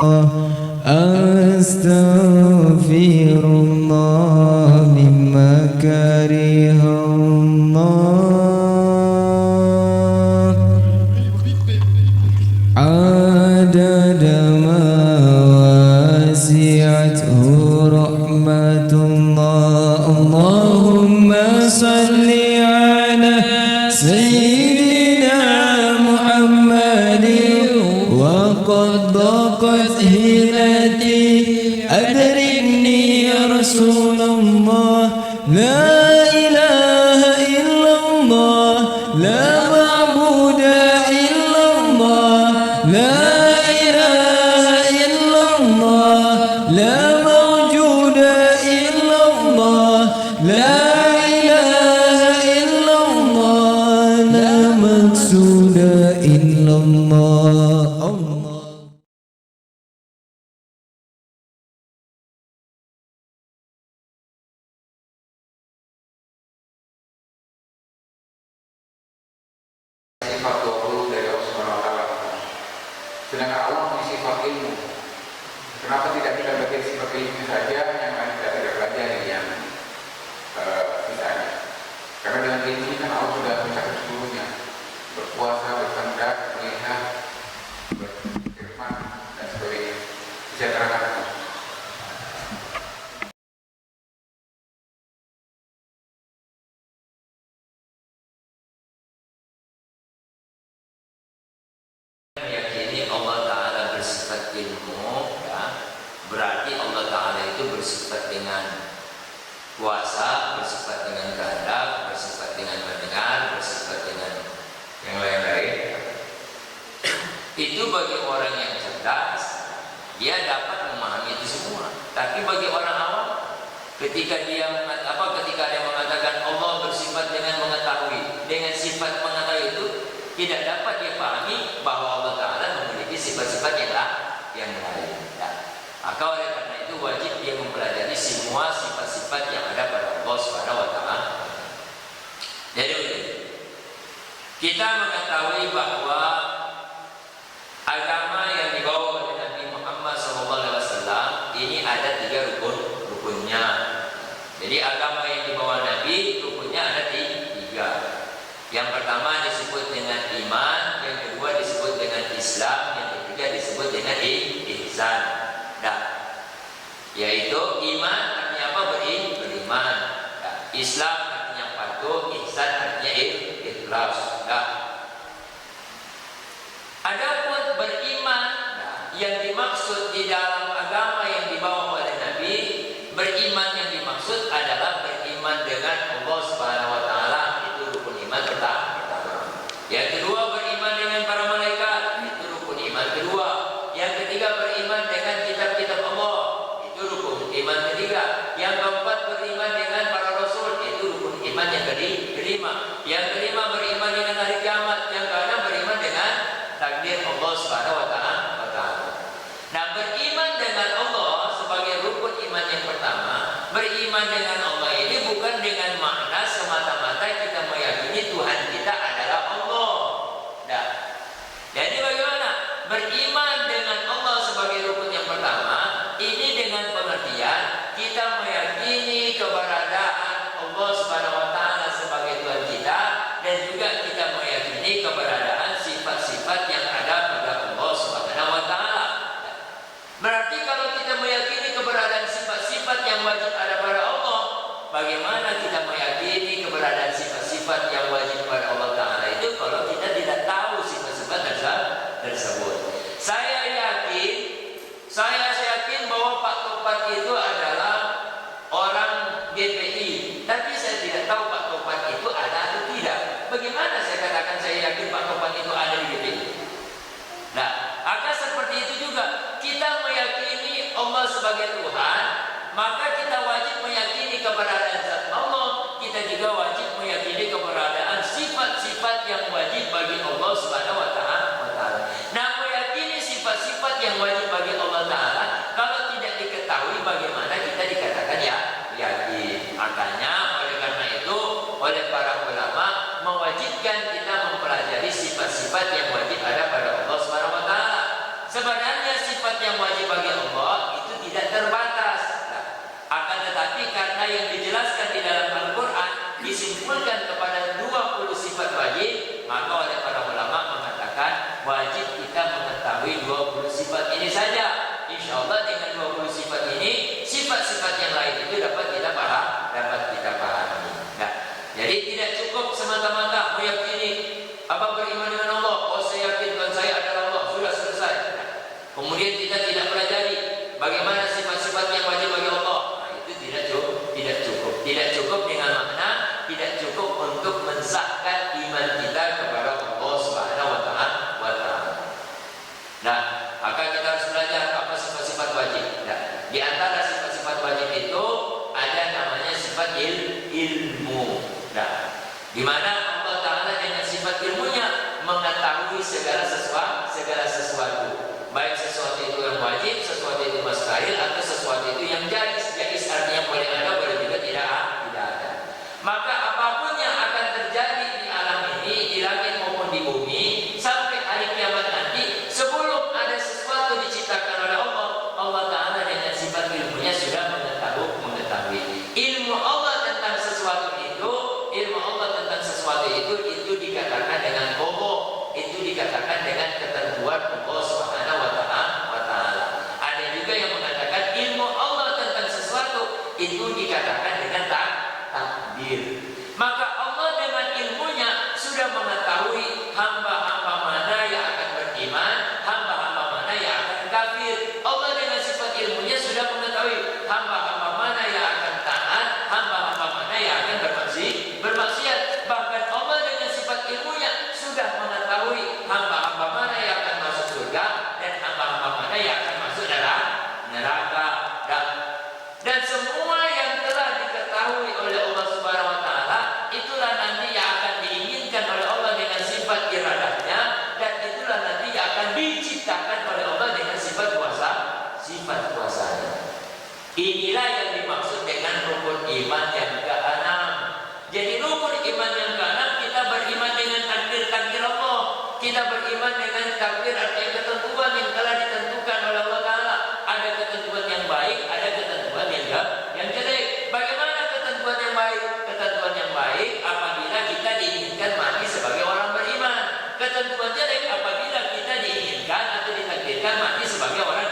Astaghfirullah mimma karihallah adada ma wasi'athu rahmatullah. Allahumma salli ala sayyidina Muhammadin wa qad daqat hilati adrikni ya Rasulullah. La ilaha illallah, la ma'buda illallah, la ilaha illallah, la mawjuda illallah, la ilaha illallah, la maqsuda illallah. Sifat 20 dari Allah Subhanahu wa taala. Sedangkan Allah punya sifat ilmu. Kenapa tidak kita bagian sifat ilmu saja, yang lain kita tidak pelajari yang sisanya? Karena dengan ilmu kan Allah sudah mencakup seluruhnya. Berpuasa, berkehendak, melihat, berfirman dan sebagainya. Bisa terangkan. Meyakini Allah Ta'ala bersifat ilmu, ya, berarti Allah Ta'ala itu bersifat dengan kuasa, bersifat dengan kehendak, bersifat dengan mendengar, bersifat dengan yang lain-lain. Itu bagi orang yang cerdas, dia dapat memahami itu semua. Tapi bagi orang awam, ketika dia mengatakan Allah bersifat dengan mengetahui, dengan sifat mengetahui itu, tidak dapat dia pahami bahwa Allah Ta'ala memiliki sifat-sifat yang lain. Ya. Maka oleh karena itu wajib dia mempelajari semua sifat-sifat yang ada pada Allah Subhanahu wa Ta'ala. Jadi kita mengetahui bahwa agama yang dibawa oleh Nabi Muhammad SAW ini ada 3 rukunnya. Jadi agama yang dibawa Nabi rukunnya ada 3. Yang pertama disebut dengan iman, yang kedua disebut dengan Islam, yang ketiga disebut dengan ihsan. Nah, yaitu iman artinya apa? Beriman. Nah, Islam artinya patuh, ihsan artinya ikhlas. Nah, adapun beriman, nah, yang dimaksud di dalam agama yang dibawa oleh Nabi, beriman yang dimaksud adalah beriman dengan Allah Subhanahu wa Ta'ala. Pertama. Yang kedua beriman dengan para malaikat, itu rukun iman kedua. Yang ketiga beriman dengan kitab-kitab Allah, itu rukun iman ketiga. Yang keempat beriman dengan para rasul, itu rukun iman yang kelima. Yang kelima beriman dengan hari kiamat. Yang keenam beriman dengan takdir Allah Subhanahu wa Ta'ala. Nah, beriman dengan Allah sebagai rukun iman yang pertama, beriman dengan Allah ini bukan dengan makna semata-mata kita meyakini Tuhan kita adalah Allah. Nah, jadi bagaimana? Beriman dengan Allah sebagai rukun yang pertama, ini dengan pengertian kita meyakini keberadaan Allah Subhanahu wa Ta'ala sebagai Tuhan kita, dan juga kita meyakini keberadaan sifat-sifat yang ada pada Allah Subhanahu wa Ta'ala. Berarti kalau kita meyakini keberadaan sifat-sifat yang wajib ada pada Allah, bagaimana kita meyakini keberadaan sifat-sifat yang wajib pada Allah Ta'ala itu kalau kita tidak tahu sifat-sifat tersebut? Saya yakin bahwa Pak Topan itu adalah orang GPI, tapi saya tidak tahu Pak Topan itu ada atau tidak. Bagaimana saya katakan saya yakin Pak Topan itu ada di GPI? Nah, akan seperti itu juga kita meyakini Allah sebagai Tuhan, maka kita wajib meyakini keberadaan zat Allah. Kita juga wajib meyakini keberadaan sifat-sifat yang wajib bagi Allah Subhanahu wa Ta'ala. Nah, meyakini sifat-sifat yang wajib bagi Allah Ta'ala, kalau tidak diketahui bagaimana kita dikatakan yakin. Makanya oleh karena itu, oleh para ulama mewajibkan kita mempelajari sifat-sifat yang wajib ada pada Allah Subhanahu wa Ta'ala. Sebenarnya sifat yang wajib disimpulkan kepada 20 sifat wajib, maka oleh para ulama mengatakan wajib kita mengetahui 20 sifat ini saja. Insya Allah dengan 20 sifat ini, sifat-sifat yang lain itu dapat kita pahami. Nah, jadi tidak cukup semata-mata meyakini beriman dengan Allah. Oh, saya yakin Tuhan saya adalah Allah, sudah selesai. Nah, kemudian kita tidak pelajari bagaimana sifat-sifat yang wajib bagi Allah. Nah, itu tidak cukup. Tidak cukup dengan makna tidak cukup untuk mensahkan iman kita kepada Allah Subhanahu wa taala. Nah, maka kita harus belajar apa sifat-sifat wajib. Nah, di antara sifat-sifat wajib itu ada namanya sifat ilmu. Nah, di mana Allah Taala dengan sifat ilmunya mengetahui segala sesuatu. Baik sesuatu itu yang wajib, sesuatu itu mustahil, atau sesuatu itu yang jaiz. Jaiz artinya boleh ada, boleh juga tidak ada. Maka apapun yang akan terjadi di alam ini, di langit maupun di bumi, sampai hari kiamat nanti, sebelum ada sesuatu diciptakan oleh Allah, Allah Ta'ala dengan sifat ilmunya sudah mengetahui. Ilmu Allah tentang sesuatu itu dikatakan dengan kokoh, itu dikatakan dengan ketentuan Allah Subhanahu wa taala. Ada juga yang mengatakan ilmu Allah tentang sesuatu itu dikatakan dengan takdir. Maka Allah dengan ilmunya sudah mengetahui hamba-hamba mana yang akan beriman, hamba-hamba mana yang akan kafir. Allah dengan sifat ilmunya sudah mengetahui hamba-hamba mana yang akan taat, hamba-hamba mana yang akan bermaksiat. Bahkan Allah dengan sifat ilmunya sudah mengetahui hamba-hamba mana yang akan masuk surga dan hamba-hamba mana yang akan masuk dalam neraka. Dan semua yang telah diketahui oleh Allah Subhanahu wa taala itulah nanti yang akan diinginkan oleh Allah dengan sifat iradahnya, dan itulah nanti yang akan diciptakan oleh Allah dengan sifat kuasanya. Inilah yang dimaksud dengan rukun iman yang ke-6. Jadi rukun iman yang ke-6, kita beriman dengan takdir Allah. Kita beriman dengan takdir artinya ketentuan yang telah ditentukan oleh Allah Ta'ala. Ada ketentuan yang baik, ada ketentuan yang jelek. Bagaimana ketentuan yang baik? Ketentuan yang baik apabila kita diinginkan mati sebagai orang beriman. Ketentuan jelek apabila kita diinginkan atau ditakdirkan mati sebagai orang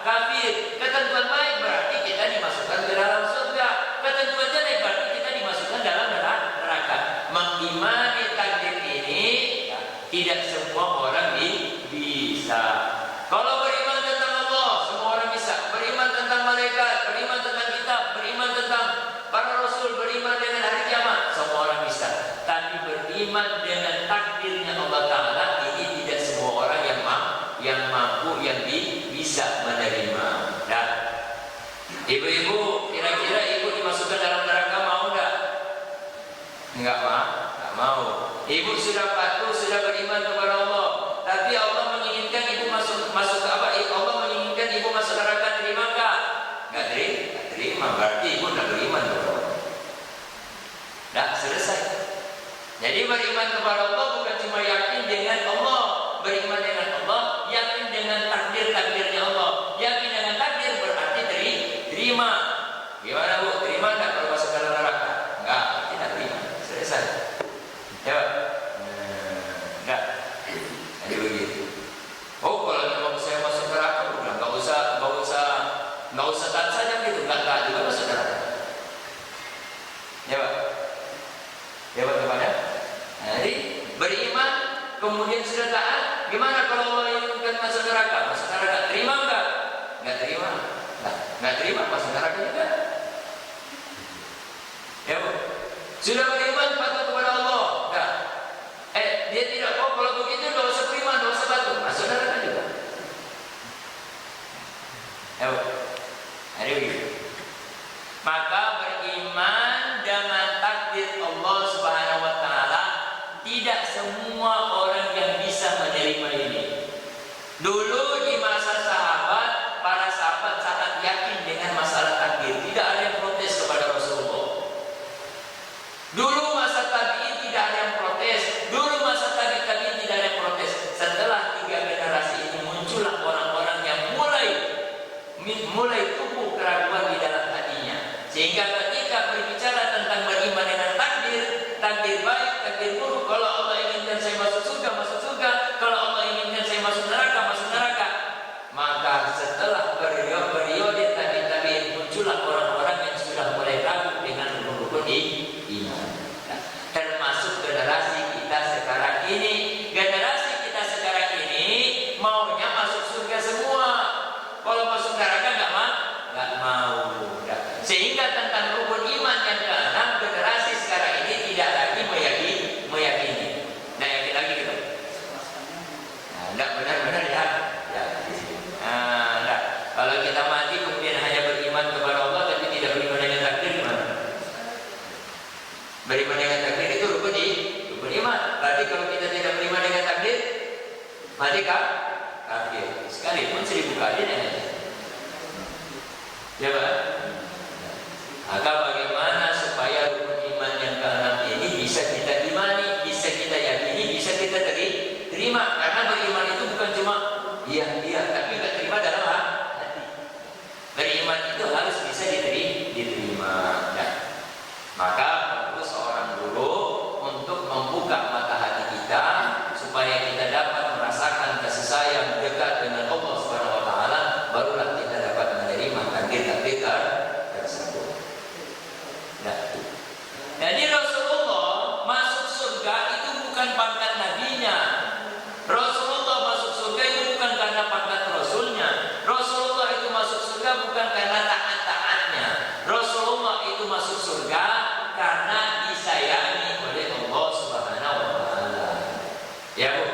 kafir. Ketentuan baik berarti kita dimasukkan ke dalam surga. Ketentuan jelek berarti kita dimasukkan dalam neraka. Mengimani takdir ini tidak semua orang bisa. Kalau beriman tentang Allah, semua orang bisa. Beriman tentang malaikat, beriman tentang kitab, beriman tentang para rasul, beriman dengan hari kiamat, semua orang bisa. Tapi beriman dengan takdirnya Allah Ta'ala ini tidak semua orang yang mampu, yang bisa menerima. Nah, ibu-ibu, kira-kira ibu dimasukkan dalam neraka mau enggak? Enggak mau. Ibu sudah patuh, sudah beriman kepada Allah, tapi Allah menginginkan ibu masuk ke apa? Allah menginginkan ibu masuk neraka, terima enggak? Enggak terima. Berarti ibu enggak beriman kepada Allah. Nah, selesai. Jadi beriman kepada Allah bukan cuma yakin dengan Allah, beriman dengan Allah, yakin dengan takdirnya Allah. Yakin dengan takdir berarti terima. Gimana Bu? Terima enggak kalau masuk dalam neraka? Enggak, tidak terima. Selesai. Coba. Enggak. Jadi begitu. Oh, kalau memang saya masuk neraka, bukan enggak usah taat saja gitu. Enggak juga masuk neraka. Coba kepada. Jadi beriman kemudian sudah taat. Gimana kalau Allah inginkan masuk neraka? Masuk neraka terima enggak? Enggak terima. Enggak terima masuk neraka juga. Ya Bu. Sudah beriman patuh kepada Allah. Nah. Dia tidak kalau begitu enggak usah beriman, enggak usah patuh. Masuk neraka juga. Ya Bu. Hari begitu. Maka beriman dengan takdir Allah Subhanahu wa taala tidak semua orang yang bisa menerima ini. Dulu di masa sahabat, para sahabat sangat yakin dengan masalah takdir. Tidak ada yang protes kepada Rasulullah. Dulu masa tabi'in tidak ada yang protes. Dulu masa tabi'in tidak ada yang protes. Setelah 3 generasi ini muncullah orang-orang yang mulai tumbuh keraguan di dalam hatinya. Sehingga ketika berbicara tentang beriman dengan takdir, mati kafir. Sekalipun 1000 kali aja. Ya Pak? Maka bagaimana supaya rukun iman yang ke-6 ini bisa kita imani, bisa kita yakini, bisa kita terima? Karena beriman itu bukan cuma iya, tapi nggak terima dalam hati. Beriman itu harus bisa diterima. Nah, maka perlu seorang guru untuk membuka mata hati kita supaya kita dapat merasakan kasih sayang dekat dengan Allah Subhanahu wa taala, barulah kita dapat menerima takdir-takdir tersebut. Nah, jadi Rasulullah masuk surga itu bukan pangkat nabinya. Rasulullah masuk surga itu bukan karena pangkat rasulnya. Rasulullah itu masuk surga bukan karena taat-taatnya. Rasulullah itu masuk surga karena disayangi oleh Allah Subhanahu wa taala. Ya Bu.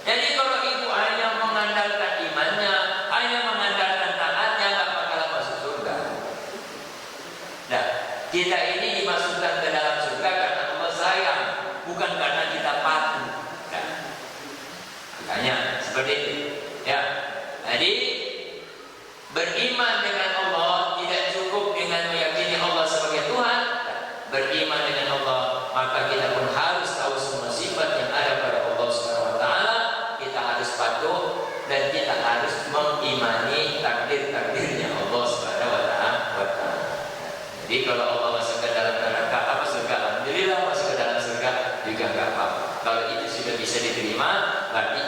Jadi kalau ibu hanya mengandalkan imannya, hanya mengandalkan taatnya, nggak bakalan masuk surga. Nah, kita ini dimasukkan ke dalam surga karena Allah sayang, bukan karena kita patuh. Nah, makanya seperti itu. Ya, jadi beriman dengan Allah tidak cukup dengan meyakini Allah sebagai Tuhan. Beriman dengan Allah, maka kita pun harus tahu semua sifat yang ada pada Allah Subhanahu wa taala. Kita harus patuh dan kita harus mengimani takdir-takdirnya Allah Subhanahu wa taala. Jadi kalau Allah masuk ke dalam neraka, apa surga? Alhamdulillah masuk ke dalam surga juga enggak apa-apa. Kalau itu sudah bisa diterima, berarti